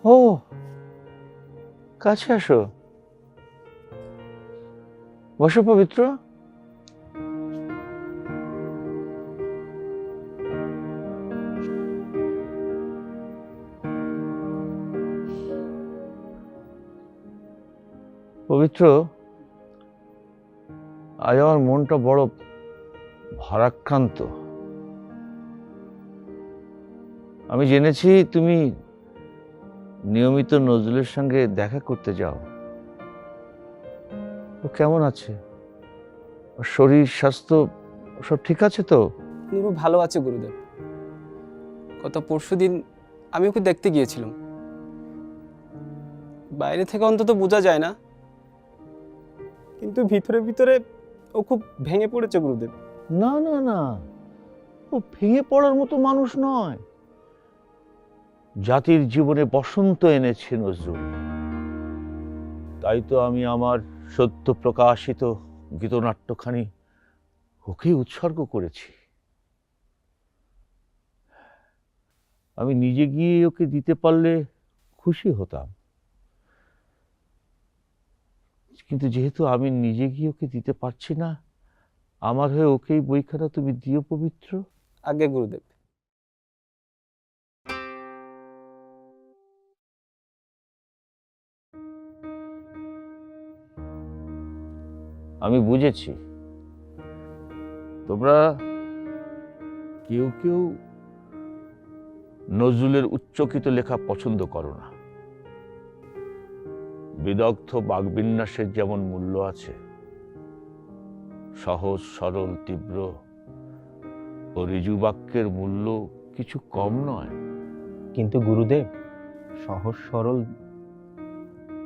ও, কাছে আসো, বসো পবিত্র। পবিত্র, আজ আমার মনটা বড় ভারাক্রান্ত। আমি জেনেছি তুমি নিয়মিত নজরুলের সঙ্গে দেখা করতে যাও। ও কেমন আছে? ওর শরীর স্বাস্থ্য সব ঠিক আছে তো? নুরু ভালো আছে গুরুদেব। গত পরশুদিন আমি ওকে দেখতে গিয়েছিলাম। বাইরে থেকে অন্তত বোঝা যায় না, কিন্তু ভিতরে ভিতরে ও খুব ভেঙে পড়েছে গুরুদেব। না না না, ও ভেঙে পড়ার মতো মানুষ নয়। জাতির জীবনে বসন্ত এনেছে নজরুল। তাই তো আমি আমার সদ্য প্রকাশিত গীতনাট্যখানি ওকে উৎসর্গ করেছি। আমি নিজে গিয়ে ওকে দিতে পারলে খুশি হতাম, কিন্তু যেহেতু আমি নিজে গিয়ে ওকে দিতে পারছি না, আমার হয়ে ওকেই বইখানা তুমি দিও পবিত্র। আগে গুরুদেব। আমি বুঝেছি তোমরা কেউ কেউ নজরুলের উচ্চকিত লেখা পছন্দ করো না। বিদগ্ধ বাগবিন্যাসের যেমন মূল্য আছে, সহজ সরল তীব্র ও ঋজু বাক্যের মূল্য কিছু কম নয়। কিন্তু গুরুদেব, সহজ সরল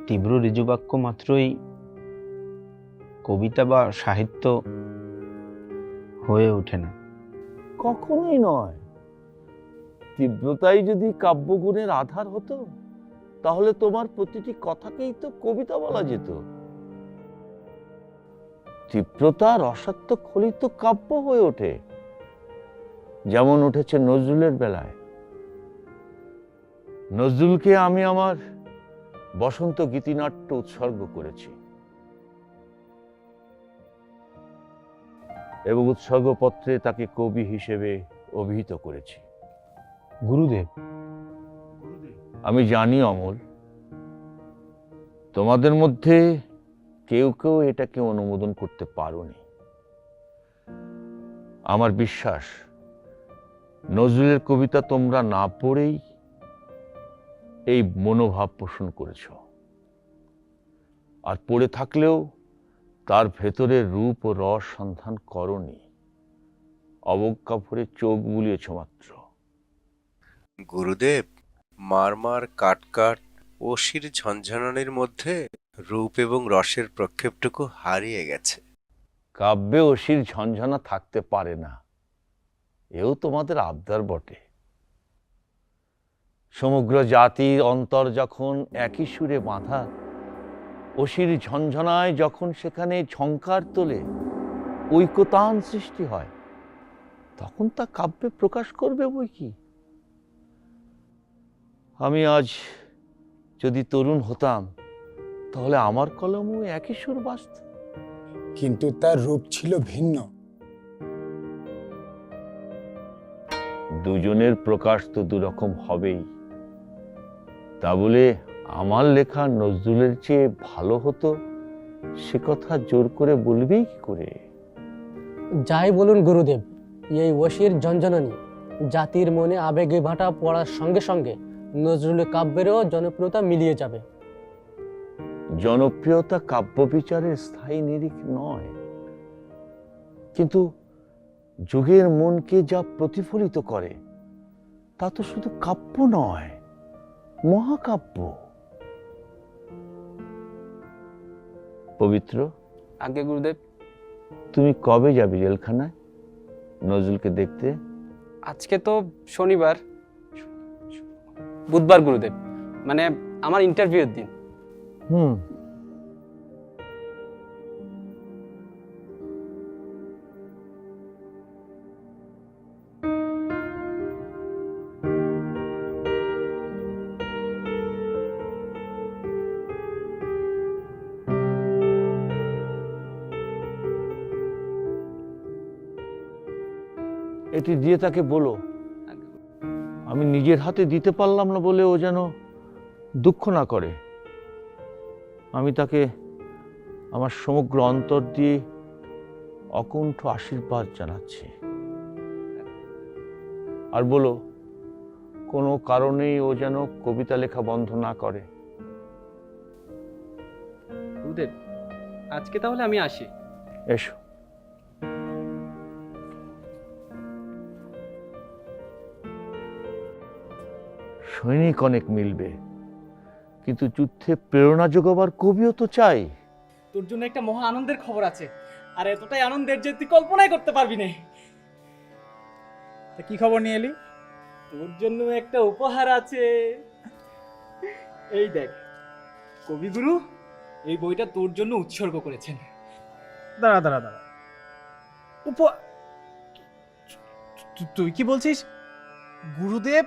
তীব্র ঋজুবাক্য মাত্রই কবিতা বা সাহিত্য হয়ে ওঠে না। কখনোই নয়। তীব্রতাই যদি কাব্যগুণের আধার হতো, তাহলে তোমার প্রতিটি কথাকেই তো কবিতা বলা যেত। তীব্রতা রসাত্মক হলেই তো কাব্য হয়ে ওঠে, যেমন উঠেছে নজরুলের বেলায়। নজরুলকে আমি আমার বসন্ত গীতিনাট্য উৎসর্গ করেছি এবং উৎসর্গপত্রে তাকে কবি হিসেবে অভিহিত করেছি। গুরুদেব, আমি জানি অমল, তোমাদের মধ্যে কেউ কেউ এটাকে অনুমোদন করতে পারোনি। আমার বিশ্বাস নজরুলের কবিতা তোমরা না পড়েই এই মনোভাব পোষণ করেছ, আর পড়ে থাকলেও তার ভেতরের রূপ ও রস সন্ধান করনি, অবজ্ঞা ভরে চোখ বুলিয়েছ মাত্র। গুরুদেব, মারমার কাটকাট অসির ঝনঝনানির মধ্যে রূপ এবং রসের প্রক্ষেপটুকু হারিয়ে গেছে। কাব্যে অসির ঝঞ্ঝনা থাকতে পারে না, এও তোমাদের আবদার বটে। সমগ্র জাতির অন্তর যখন একই সুরে বাঁধা, অসির ঝঞ্ঝনায় যখন সেখানে ঝংকার তোলে, ঐকতান সৃষ্টি হয়, তখন তা কাব্যে প্রকাশ করবে বই কি। আমি আজ যদি তরুণ হতাম, তাহলে আমার কলমও একই সুর বাজত। কিন্তু তার রূপ ছিল ভিন্ন। দুজনের প্রকাশ তো দুরকম হবেই, তা বলে আমার লেখা নজরুলের চেয়ে ভালো হতো সে কথা জোর করে বলবেই কি করে? যাই বলুন গুরুদেব, এই অসির ঝনঝনানি জাতির মনে আবেগে ভাটা পড়ার সঙ্গে সঙ্গে নজরুলের কাব্যেরও জনপ্রিয়তা মিলিয়ে যাবে। জনপ্রিয়তা কাব্য বিচারের স্থায়ী নিরিখ নয়, কিন্তু যুগের মনকে যা প্রতিফলিত করে তা তো শুধু কাব্য নয়, মহাকাব্য। পবিত্র, আগে গুরুদেব। তুমি কবে যাবে জেলখানায় নজরুলকে দেখতে? আজকে তো শনিবার, বুধবার গুরুদেব, মানে আমার ইন্টারভিউর দিন। হুম, এটি দিয়ে তাকে বলো, আমি নিজের হাতে দিতে পারলাম না বলে ও যেন দুঃখ না করে। আমি তাকে আমার সমগ্র অন্তর দিয়ে অকুণ্ঠ আশীর্বাদ জানাচ্ছি। আর বলো, কোনো কারণেই ও যেন কবিতা লেখা বন্ধ না করে। গুরুদেব, আজকে তাহলে আমি আসি। এসো। সৈনিক অনেক মিলবে, কিন্তু যুদ্ধে প্রেরণা যোগাবার কবিও তো চাই। তোর জন্য একটা মহা আনন্দের খবর আছে, আর এতটাই আনন্দের যে তুই কল্পনাই করতে পারবি না। তা কি খবর নিয়ে এলি? তোর জন্য একটা উপহার আছে। এই দেখ, কবিগুরু এই বইটা তোর জন্য উৎসর্গ করেছেন। দাঁড়া দাঁড়া দাঁড়া, তুই কি বলছিস? গুরুদেব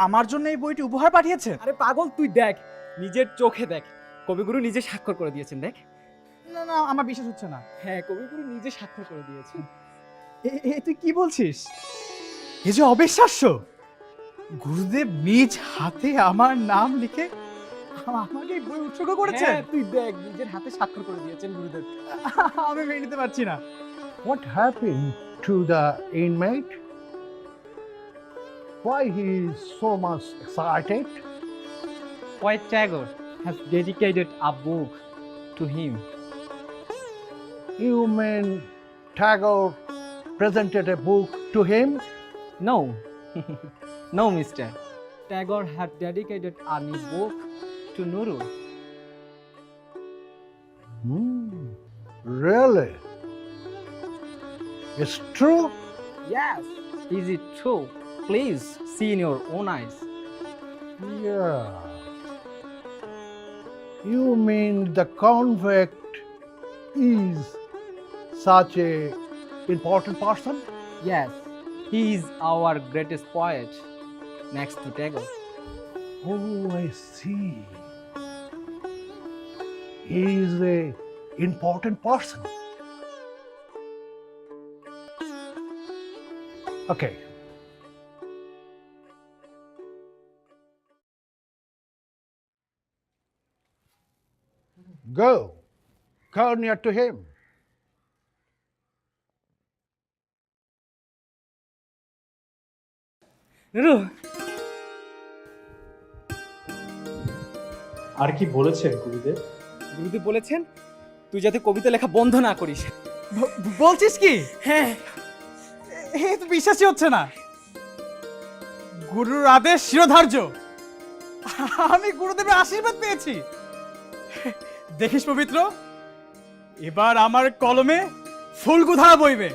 আমার জন্য এই বইটি উপহার পাঠিয়েছে? আরে পাগল, তুই দেখ, নিজের চোখে দেখ, কবিগুরু নিজে স্বাক্ষর করে দিয়েছেন। দেখ। না না, আমার বিশ্বাস হচ্ছে না। হ্যাঁ, কবিগুরু নিজে স্বাক্ষর করে দিয়েছেন। তুই কি বলছিস? এ যে অবিশ্বাস্য! গুরুদেব নিজ হাতে আমার নাম লিখে আমাকে এই বই উৎসর্গ করেছেন। তুই দেখ, নিজের হাতে স্বাক্ষর করে দিয়েছেন গুরুদেব। আমি মেনে নিতে পারছি না। What happened to the inmate? Why he is so much excited? Poet Tagore has dedicated a book to him. You mean Tagore presented a book to him? No, no, mister. Tagore had dedicated a new book to Nuru. Really? It's true? Yes. Is it true? Please see in your own eyes. Yeah. You mean the convict is such a important person? Yes, he is our greatest poet, next to Tagore. Oh, I see. He is a important person. Okay. Go near to him. Nuru, আর কি বলেছেন গুরুদেব? গুরুদেব বলেছেন তুই যাতে কবিতা লেখা বন্ধ না করিস। বলছিস কি? হ্যাঁ। এ তো বিশ্বাসই হচ্ছে না। গুরুর আদেশ শিরোধার্য। আমি গুরুদেবের আশীর্বাদ পেয়েছি। দেখিস পবিত্র, এবার আমার কলমে ফুলগুধারা বইবে।